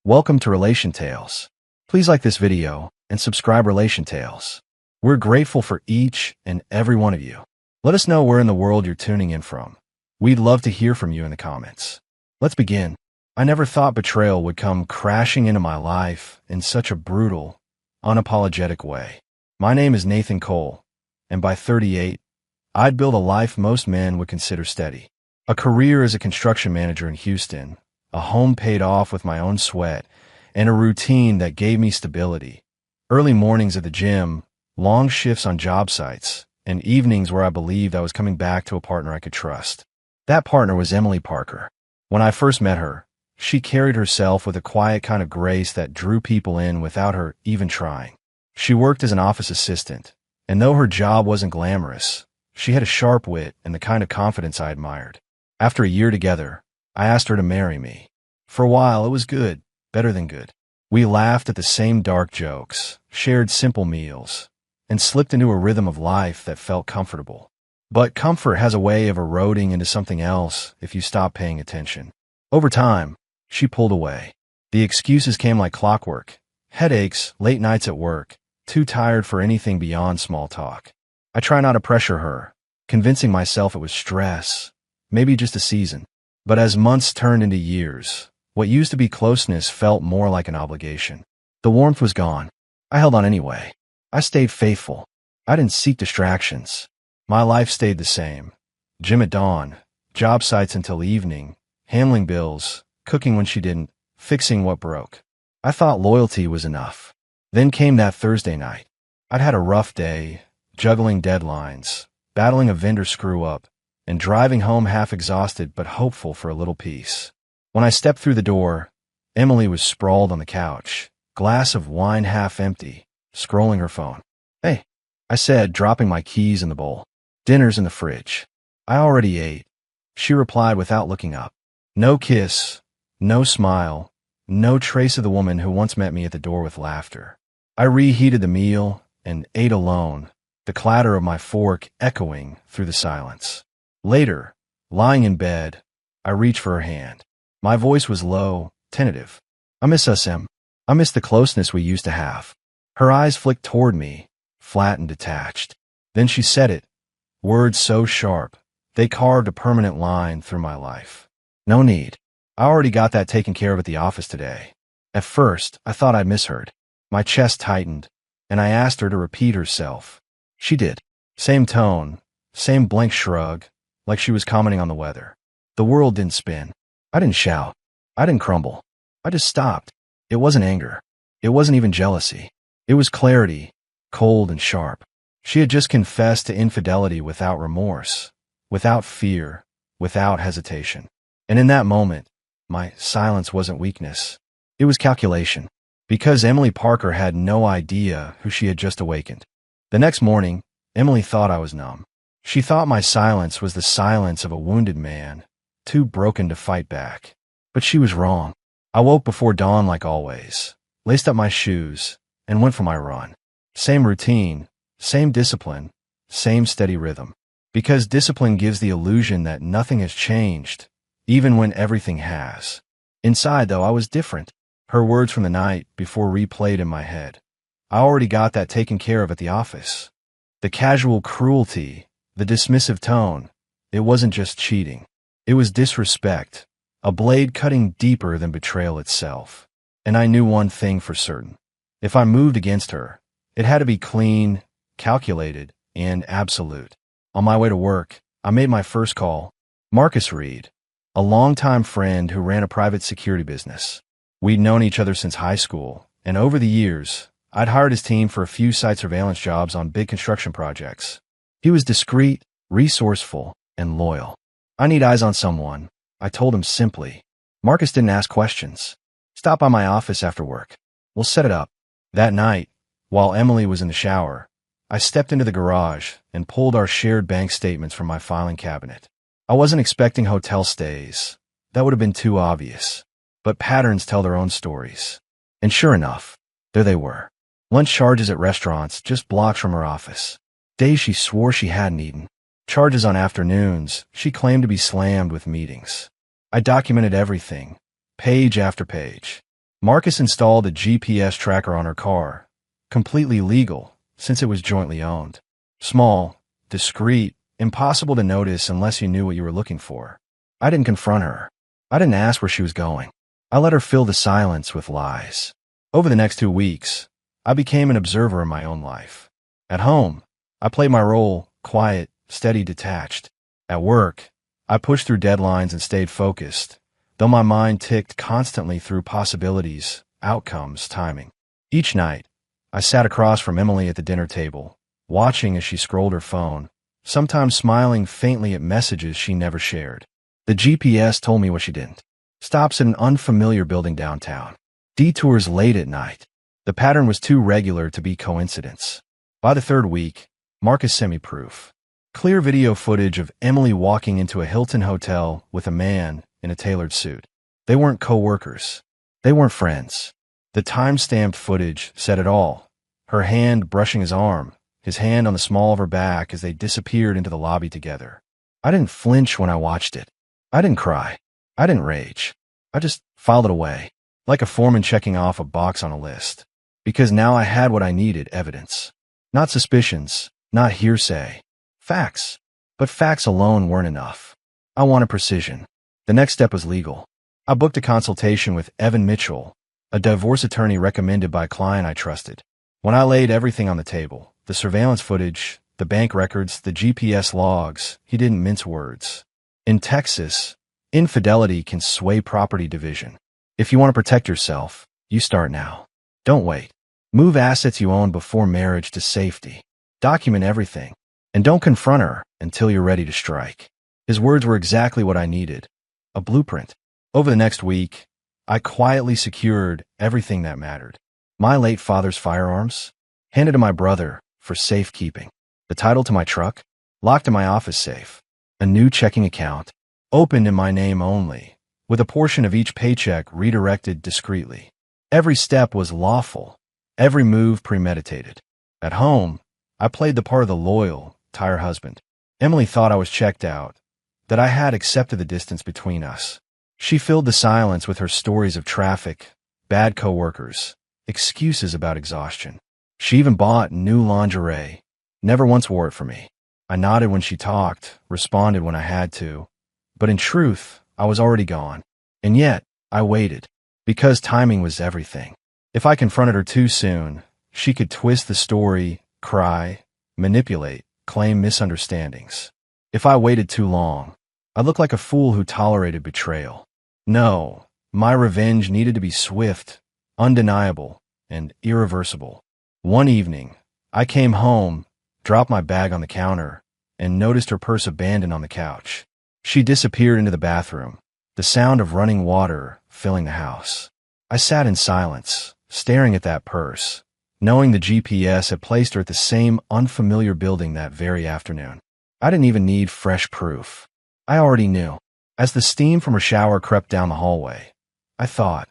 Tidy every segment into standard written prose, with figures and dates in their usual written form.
Welcome to Relation Tales. Please like this video and subscribe Relation Tales. We're grateful for each and every one of you. Let us know where in the world you're tuning in from. We'd love to hear from you in the comments. Let's begin. I never thought betrayal would come crashing into my life in such a brutal, unapologetic way. My name is Nathan Cole, and by 38, I'd built a life most men would consider steady. A career as a construction manager in Houston, a home paid off with my own sweat, and a routine that gave me stability. Early mornings at the gym, long shifts on job sites, and evenings where I believed I was coming back to a partner I could trust. That partner was Emily Parker. When I first met her, she carried herself with a quiet kind of grace that drew people in without her even trying. She worked as an office assistant, and though her job wasn't glamorous, she had a sharp wit and the kind of confidence I admired. After a year together, I asked her to marry me. For a while, it was good, better than good. We laughed at the same dark jokes, shared simple meals, and slipped into a rhythm of life that felt comfortable. But comfort has a way of eroding into something else if you stop paying attention. Over time, she pulled away. The excuses came like clockwork. Headaches, late nights at work, too tired for anything beyond small talk. I try not to pressure her, convincing myself it was stress, maybe just a season. But as months turned into years, what used to be closeness felt more like an obligation. The warmth was gone. I held on anyway. I stayed faithful. I didn't seek distractions. My life stayed the same. Gym at dawn, job sites until evening, handling bills, cooking when she didn't, fixing what broke. I thought loyalty was enough. Then came that Thursday night. I'd had a rough day, juggling deadlines, battling a vendor screw-up, and driving home half exhausted but hopeful for a little peace. When I stepped through the door, Emily was sprawled on the couch, glass of wine half empty, scrolling her phone. "Hey," I said, dropping my keys in the bowl. "Dinner's in the fridge. I already ate," she replied without looking up. No kiss, no smile, no trace of the woman who once met me at the door with laughter. I reheated the meal and ate alone, the clatter of my fork echoing through the silence. Later, lying in bed, I reached for her hand. My voice was low, tentative. "I miss us, Em. I miss the closeness we used to have." Her eyes flicked toward me, flat and detached. Then she said it, words so sharp, they carved a permanent line through my life. "No need. I already got that taken care of at the office today." At first, I thought I'd misheard. My chest tightened, and I asked her to repeat herself. She did. Same tone, same blank shrug, like she was commenting on the weather. The world didn't spin. I didn't shout. I didn't crumble. I just stopped. It wasn't anger. It wasn't even jealousy. It was clarity, cold and sharp. She had just confessed to infidelity without remorse, without fear, without hesitation. And in that moment, my silence wasn't weakness. It was calculation, because Emily Parker had no idea who she had just awakened. The next morning, Emily thought I was numb. She thought my silence was the silence of a wounded man, too broken to fight back. But she was wrong. I woke before dawn like always, laced up my shoes, and went for my run. Same routine, same discipline, same steady rhythm. Because discipline gives the illusion that nothing has changed, even when everything has. Inside, though, I was different. Her words from the night before replayed in my head. I already got that taken care of at the office. The casual cruelty, the dismissive tone, it wasn't just cheating. It was disrespect, a blade cutting deeper than betrayal itself. And I knew one thing for certain. If I moved against her, it had to be clean, calculated, and absolute. On my way to work, I made my first call. Marcus Reed, a longtime friend who ran a private security business. We'd known each other since high school, and over the years, I'd hired his team for a few site surveillance jobs on big construction projects. He was discreet, resourceful, and loyal. "I need eyes on someone," I told him simply. Marcus didn't ask questions. "Stop by my office after work. We'll set it up." That night, while Emily was in the shower, I stepped into the garage and pulled our shared bank statements from my filing cabinet. I wasn't expecting hotel stays. That would have been too obvious. But patterns tell their own stories. And sure enough, there they were. Lunch charges at restaurants just blocks from her office. Days she swore she hadn't eaten. Charges on afternoons she claimed to be slammed with meetings. I documented everything, page after page. Marcus installed a GPS tracker on her car, completely legal since it was jointly owned. Small, discreet, impossible to notice unless you knew what you were looking for. I didn't confront her. I didn't ask where she was going. I let her fill the silence with lies. Over the next 2 weeks, I became an observer in my own life. At home, I played my role, quiet, steady, detached. At work, I pushed through deadlines and stayed focused, though my mind ticked constantly through possibilities, outcomes, timing. Each night, I sat across from Emily at the dinner table, watching as she scrolled her phone, sometimes smiling faintly at messages she never shared. The GPS told me what she didn't. Stops at an unfamiliar building downtown. Detours late at night. The pattern was too regular to be coincidence. By the 3rd week, Marcus sent me proof. Clear video footage of Emily walking into a Hilton hotel with a man in a tailored suit. They weren't co-workers. They weren't friends. The time-stamped footage said it all. Her hand brushing his arm, his hand on the small of her back as they disappeared into the lobby together. I didn't flinch when I watched it. I didn't cry. I didn't rage. I just filed it away, like a foreman checking off a box on a list. Because now I had what I needed, evidence. Not suspicions, not hearsay. Facts. But facts alone weren't enough. I wanted precision. The next step was legal. I booked a consultation with Evan Mitchell, a divorce attorney recommended by a client I trusted. When I laid everything on the table, the surveillance footage, the bank records, the GPS logs, he didn't mince words. In Texas, infidelity can sway property division. If you want to protect yourself, you start now. Don't wait. Move assets you own before marriage to safety. Document everything. And don't confront her until you're ready to strike. His words were exactly what I needed. A blueprint. Over the next week, I quietly secured everything that mattered. My late father's firearms, handed to my brother for safekeeping. The title to my truck, locked in my office safe. A new checking account, opened in my name only, with a portion of each paycheck redirected discreetly. Every step was lawful, every move premeditated. At home, I played the part of the loyal, tired husband. Emily thought I was checked out, that I had accepted the distance between us. She filled the silence with her stories of traffic, bad coworkers, excuses about exhaustion. She even bought new lingerie, never once wore it for me. I nodded when she talked, responded when I had to, but in truth, I was already gone. And yet, I waited, because timing was everything. If I confronted her too soon, she could twist the story, cry, manipulate, claim misunderstandings. If I waited too long, I'd look like a fool who tolerated betrayal. No, my revenge needed to be swift, undeniable, and irreversible. One evening, I came home, dropped my bag on the counter, and noticed her purse abandoned on the couch. She disappeared into the bathroom, the sound of running water filling the house. I sat in silence, staring at that purse, knowing the GPS had placed her at the same unfamiliar building that very afternoon. I didn't even need fresh proof. I already knew. As the steam from her shower crept down the hallway, I thought,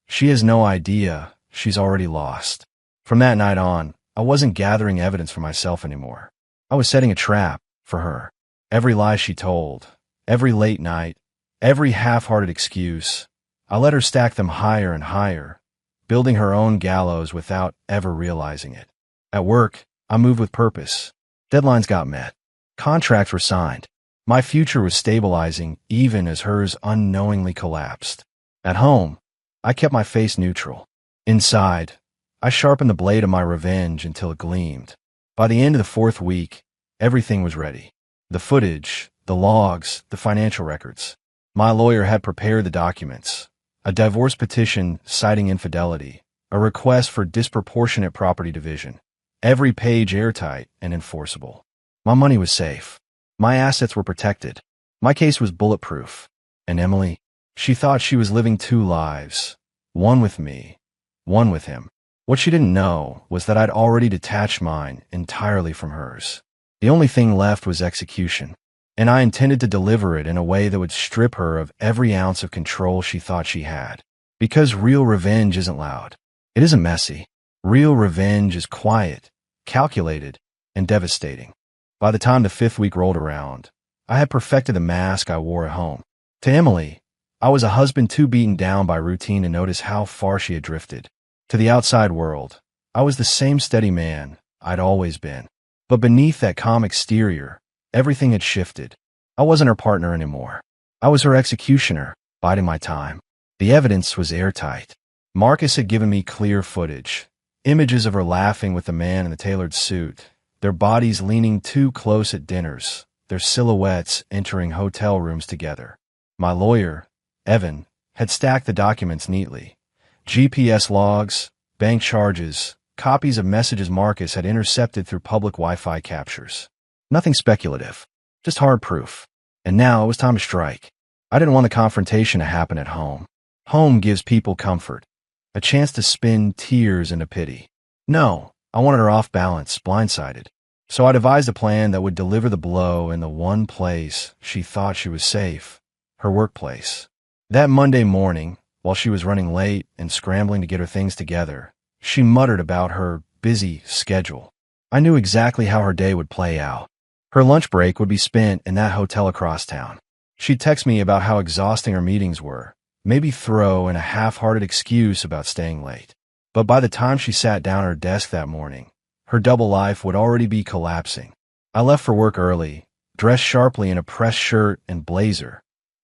she has no idea she's already lost. From that night on, I wasn't gathering evidence for myself anymore. I was setting a trap for her. Every lie she told, every late night, every half-hearted excuse, I let her stack them higher and higher, building her own gallows without ever realizing it. At work, I moved with purpose. Deadlines got met. Contracts were signed. My future was stabilizing even as hers unknowingly collapsed. At home, I kept my face neutral. Inside, I sharpened the blade of my revenge until it gleamed. By the end of the 4th week, everything was ready. The footage, the logs, the financial records. My lawyer had prepared the documents. A divorce petition citing infidelity, a request for disproportionate property division. Every page airtight and enforceable. My money was safe. My assets were protected. My case was bulletproof. And Emily, she thought she was living 2 lives. One with me, one with him. What she didn't know was that I'd already detached mine entirely from hers. The only thing left was execution, and I intended to deliver it in a way that would strip her of every ounce of control she thought she had. Because real revenge isn't loud. It isn't messy. Real revenge is quiet, calculated, and devastating. By the time the 5th week rolled around, I had perfected the mask I wore at home. To Emily, I was a husband too beaten down by routine to notice how far she had drifted. To the outside world, I was the same steady man I'd always been. But beneath that calm exterior, everything had shifted. I wasn't her partner anymore. I was her executioner, biding my time. The evidence was airtight. Marcus had given me clear footage. Images of her laughing with the man in the tailored suit, their bodies leaning too close at dinners, their silhouettes entering hotel rooms together. My lawyer, Evan, had stacked the documents neatly. GPS logs, bank charges, copies of messages Marcus had intercepted through public Wi-Fi captures. Nothing speculative, just hard proof. And now it was time to strike. I didn't want the confrontation to happen at home. Home gives people comfort, a chance to spin tears into pity. No, I wanted her off balance, blindsided. So I devised a plan that would deliver the blow in the one place she thought she was safe, her workplace. That Monday morning, while she was running late and scrambling to get her things together, she muttered about her busy schedule. I knew exactly how her day would play out. Her lunch break would be spent in that hotel across town. She'd text me about how exhausting her meetings were, maybe throw in a half-hearted excuse about staying late. But by the time she sat down at her desk that morning, her double life would already be collapsing. I left for work early, dressed sharply in a pressed shirt and blazer,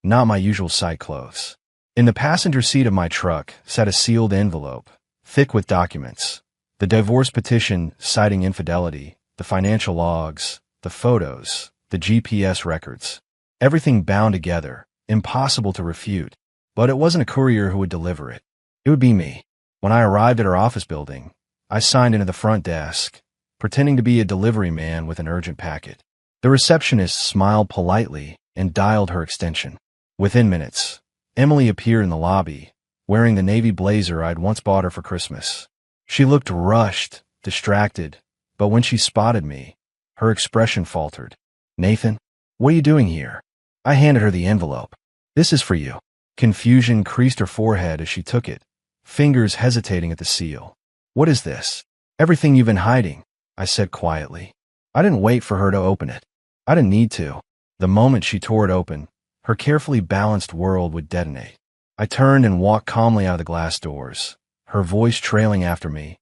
not my usual sight clothes. In the passenger seat of my truck sat a sealed envelope, thick with documents. The divorce petition citing infidelity, the financial logs, the photos, the GPS records. Everything bound together, impossible to refute. But it wasn't a courier who would deliver it. It would be me. When I arrived at her office building, I signed into the front desk, pretending to be a delivery man with an urgent packet. The receptionist smiled politely and dialed her extension. Within minutes, Emily appeared in the lobby, wearing the navy blazer I'd once bought her for Christmas. She looked rushed, distracted, but when she spotted me, her expression faltered. "Nathan, what are you doing here?" I handed her the envelope. "This is for you." Confusion creased her forehead as she took it, fingers hesitating at the seal. "What is this?" "Everything you've been hiding," I said quietly. I didn't wait for her to open it. I didn't need to. The moment she tore it open, her carefully balanced world would detonate. I turned and walked calmly out of the glass doors, her voice trailing after me.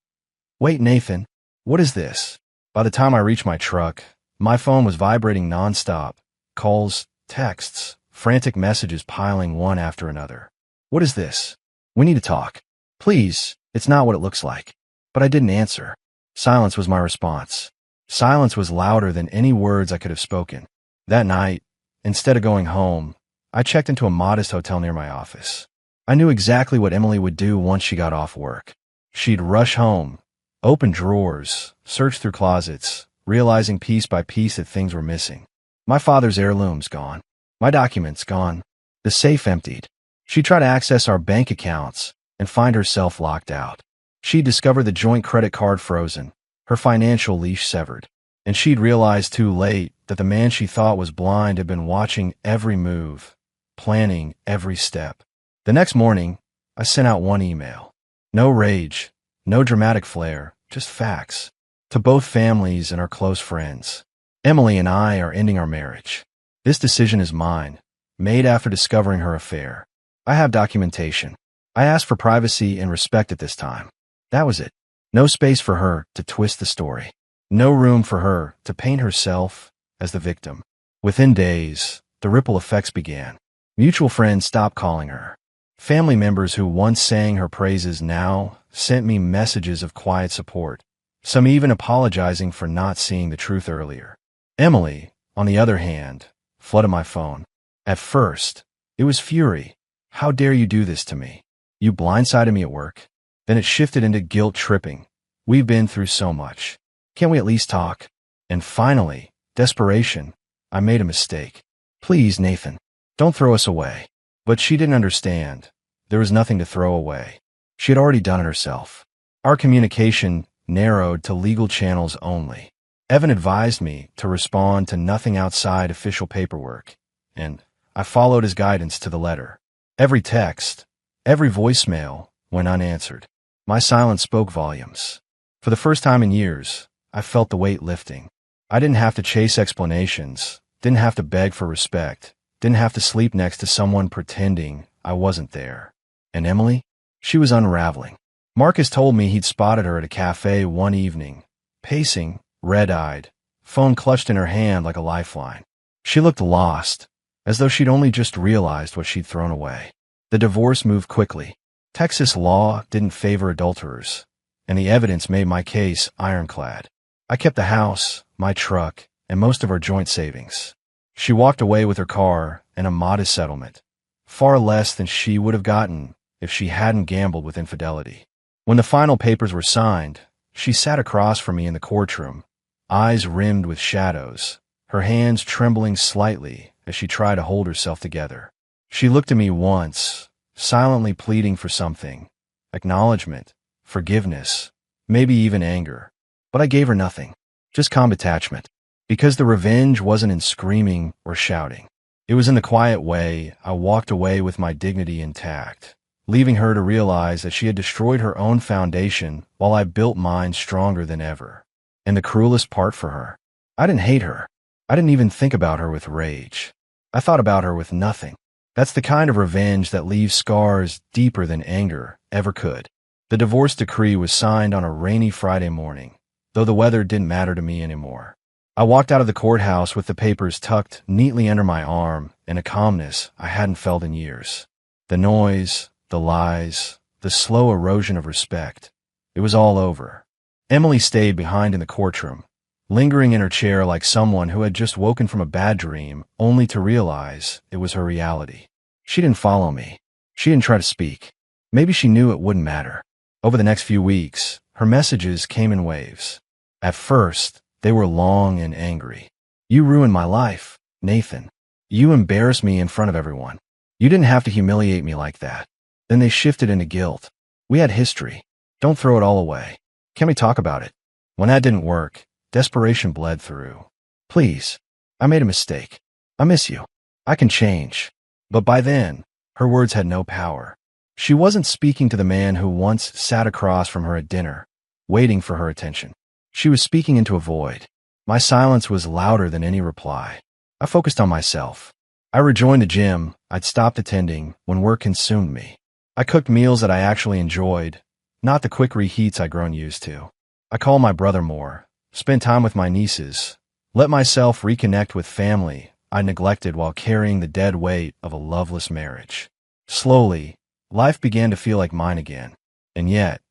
"Wait, Nathan, what is this?" By the time I reached my truck, my phone was vibrating nonstop. Calls, texts, frantic messages piling one after another. "What is this? We need to talk. Please, it's not what it looks like." But I didn't answer. Silence was my response. Silence was louder than any words I could have spoken. That night, instead of going home, I checked into a modest hotel near my office. I knew exactly what Emily would do once she got off work. She'd rush home, open drawers, search through closets, realizing piece by piece that things were missing. My father's heirlooms gone. My documents gone. The safe emptied. She'd try to access our bank accounts and find herself locked out. She'd discover the joint credit card frozen, her financial leash severed. And she'd realized too late that the man she thought was blind had been watching every move, planning every step. The next morning, I sent out one email. No rage, no dramatic flair, just facts. To both families and our close friends. Emily and I are ending our marriage. This decision is mine, made after discovering her affair. I have documentation. I asked for privacy and respect at this time. That was it. No space for her to twist the story. No room for her to paint herself as the victim. Within days, the ripple effects began. Mutual friends stopped calling her. Family members who once sang her praises now sent me messages of quiet support, some even apologizing for not seeing the truth earlier. Emily, on the other hand, flooded my phone. At first, it was fury. "How dare you do this to me? You blindsided me at work." Then it shifted into guilt tripping. "We've been through so much. Can't we at least talk?" And finally, desperation. "I made a mistake. Please, Nathan, don't throw us away." But she didn't understand. There was nothing to throw away. She had already done it herself. Our communication narrowed to legal channels only. Evan advised me to respond to nothing outside official paperwork, and I followed his guidance to the letter. Every text, every voicemail went unanswered. My silence spoke volumes. For the first time in years, I felt the weight lifting. I didn't have to chase explanations, didn't have to beg for respect, didn't have to sleep next to someone pretending I wasn't there. And Emily? She was unraveling. Marcus told me he'd spotted her at a cafe one evening, pacing, red-eyed, phone clutched in her hand like a lifeline. She looked lost, as though she'd only just realized what she'd thrown away. The divorce moved quickly. Texas law didn't favor adulterers, and the evidence made my case ironclad. I kept the house, my truck, and most of our joint savings. She walked away with her car and a modest settlement, far less than she would have gotten if she hadn't gambled with infidelity. When the final papers were signed, she sat across from me in the courtroom, eyes rimmed with shadows, her hands trembling slightly as she tried to hold herself together. She looked at me once, silently pleading for something, acknowledgement, forgiveness, maybe even anger. But I gave her nothing, just calm detachment, because the revenge wasn't in screaming or shouting. It was in the quiet way I walked away with my dignity intact, leaving her to realize that she had destroyed her own foundation while I built mine stronger than ever. And the cruelest part for her, I didn't hate her. I didn't even think about her with rage. I thought about her with nothing. That's the kind of revenge that leaves scars deeper than anger ever could. The divorce decree was signed on a rainy Friday morning, though the weather didn't matter to me anymore. I walked out of the courthouse with the papers tucked neatly under my arm and a calmness I hadn't felt in years. The noise, the lies, the slow erosion of respect. It was all over. Emily stayed behind in the courtroom, lingering in her chair like someone who had just woken from a bad dream only to realize it was her reality. She didn't follow me. She didn't try to speak. Maybe she knew it wouldn't matter. Over the next few weeks, her messages came in waves. At first, they were long and angry. You ruined my life, Nathan. You embarrassed me in front of everyone. You didn't have to humiliate me like that. Then they shifted into guilt. We had history. Don't throw it all away. Can we talk about it? When that didn't work, desperation bled through. Please, I made a mistake. I miss you. I can change. But by then, her words had no power. She wasn't speaking to the man who once sat across from her at dinner, waiting for her attention. She was speaking into a void. My silence was louder than any reply. I focused on myself. I rejoined the gym I'd stopped attending when work consumed me. I cooked meals that I actually enjoyed, not the quick reheats I'd grown used to. I called my brother more, spent time with my nieces, let myself reconnect with family I neglected while carrying the dead weight of a loveless marriage. Slowly, life began to feel like mine again. And yet,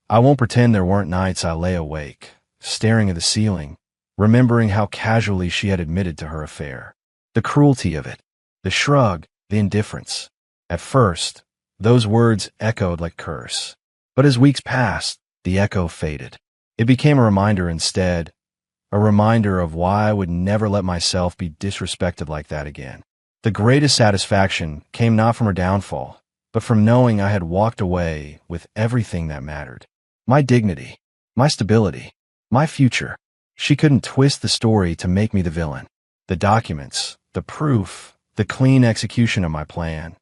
I won't pretend there weren't nights I lay awake, staring at the ceiling, remembering how casually she had admitted to her affair. The cruelty of it, the shrug, the indifference. At first, those words echoed like curse. But as weeks passed, the echo faded. It became a reminder instead, a reminder of why I would never let myself be disrespected like that again. The greatest satisfaction came not from her downfall, but from knowing I had walked away with everything that mattered. My dignity, my stability, my future. She couldn't twist the story to make me the villain. The documents, the proof, the clean execution of my plan.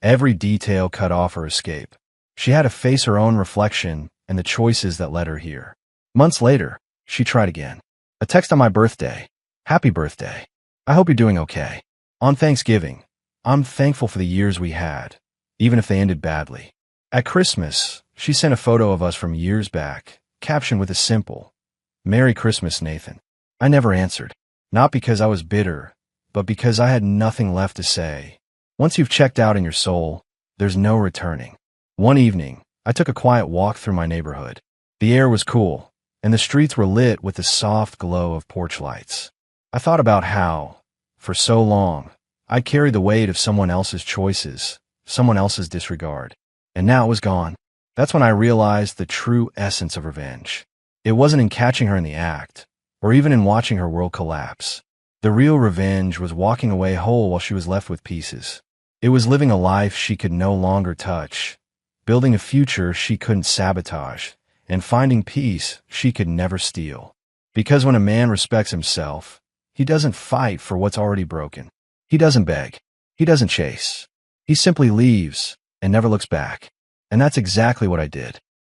Every detail cut off her escape. She had to face her own reflection and the choices that led her here. Months later, she tried again. A text on my birthday. Happy birthday. I hope you're doing okay. On Thanksgiving, I'm thankful for the years we had, even if they ended badly. At Christmas, she sent a photo of us from years back, captioned with a simple, Merry Christmas, Nathan. I never answered, not because I was bitter, but because I had nothing left to say. Once you've checked out in your soul, there's no returning. One evening, I took a quiet walk through my neighborhood. The air was cool, and the streets were lit with the soft glow of porch lights. I thought about how, for so long, I'd carried the weight of someone else's choices, someone else's disregard. And now it was gone. That's when I realized the true essence of revenge. It wasn't in catching her in the act, or even in watching her world collapse. The real revenge was walking away whole while she was left with pieces. It was living a life she could no longer touch, building a future she couldn't sabotage, and finding peace she could never steal. Because when a man respects himself, he doesn't fight for what's already broken. He doesn't beg. He doesn't chase. He simply leaves and never looks back. And that's exactly what I did.